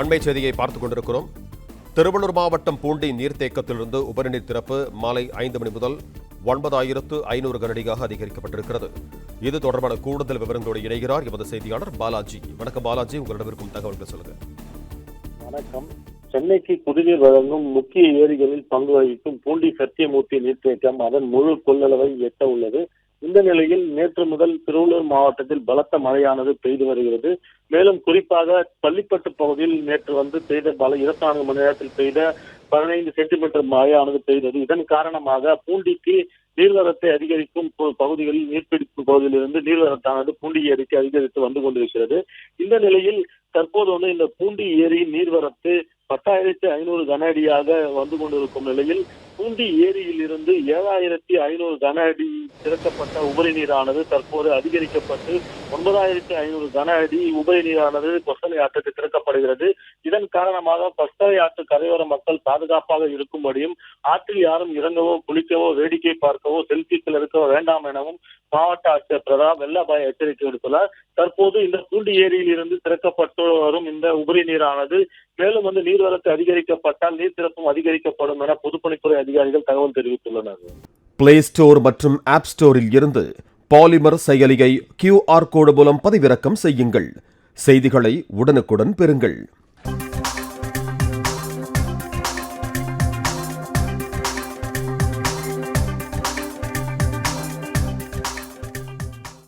அண்மை செய்தியை பார்த்துக் கொண்டிருக்கிறோம். திருவள்ளூர் மாவட்டம் பூண்டி நீர்த்தேக்கத்திலிருந்து உபரிநீர் திறப்பு மாலை 5 மணி முதல் 9,500 கனஅடியாக அதிகரிக்கப்பட்டிருக்கிறது. இது தொடர்பான கூடுதல் விவரங்களோடு இணைகிறார் எமது செய்தியாளர் பாலாஜி. வணக்கம் பாலாஜி, உங்களிடம் இருக்கும் தகவல்கள் சொல்லுங்க. வணக்கம். சென்னைக்கு குடிநீர் வழங்கும் முக்கிய ஏரிகளில் பங்கு வகிக்கும் பூண்டி சத்தியமூர்த்தி நீர்த்தேக்கம் அதன் முழு கொள்ளளவை எட்ட உள்ளது. இந்த நிலையில் நேற்று முதல் திருவள்ளூர் மாவட்டத்தில் பலத்த மழையானது பெய்து வருகிறது. மேலும் குறிப்பாக பள்ளிப்பட்டு பகுதியில் நேற்று பெய்த 24 மணி நேரத்தில் பெய்த 15 சென்டிமீட்டர் மழையானது பெய்தது. இதன் காரணமாக பூண்டிக்கு நீர்வரத்தை அதிகரிக்கும் பகுதிகளில் நீர்பிடிப்பு பகுதியிலிருந்து நீர்வரத்தானது பூண்டி ஏரிக்கு அதிகரித்து வந்து கொண்டிருக்கிறது. இந்த நிலையில் தற்போது இந்த பூண்டி ஏரியின் நீர்வரத்து 10,500 கன அடியாக வந்து கொண்டிருக்கும் நிலையில் பூண்டி ஏரியில் இருந்து 7,500 கன அடி திறக்கப்பட்ட உபரி நீரானது தற்போது அதிகரிக்கப்பட்டு 9,500 கன அடி உபரி நீரானது கொசலை ஆற்றுக்கு திறக்கப்படுகிறது. இதன் காரணமாக கொசலை ஆற்று கரையோர மக்கள் பாதுகாப்பாக இருக்கும்படியும் ஆற்றில் யாரும் இறங்கவோ குளிக்கவோ வேடிக்கை பார்க்கவோ செல்ஃபிகள் எடுக்கவோ வேண்டாம் எனவும் மாவட்ட ஆட்சியர் பிரதாப் வெள்ள அபாய எச்சரிக்கை விடுத்துள்ளார். தற்போது இந்த பூண்டி ஏரியில் இருந்து திறக்கப்பட்டு வரும் இந்த உபரி நீரானது மேலும் நீர்வரத்து அதிகரிக்கப்பட்டால் நீர் திறப்பும் அதிகரிக்கப்படும் என பொதுப்பணித்துறை அதிகாரிகள் தகவல் தெரிவித்துள்ளனர். பிளே ஸ்டோர் மற்றும் ஆப் ஸ்டோரில் இருந்து பாலிமர் செயலியை QR கோடு மூலம் பதிவிறக்கம் செய்யுங்கள். செய்திகளை உடனுக்குடன் பெறுங்கள்.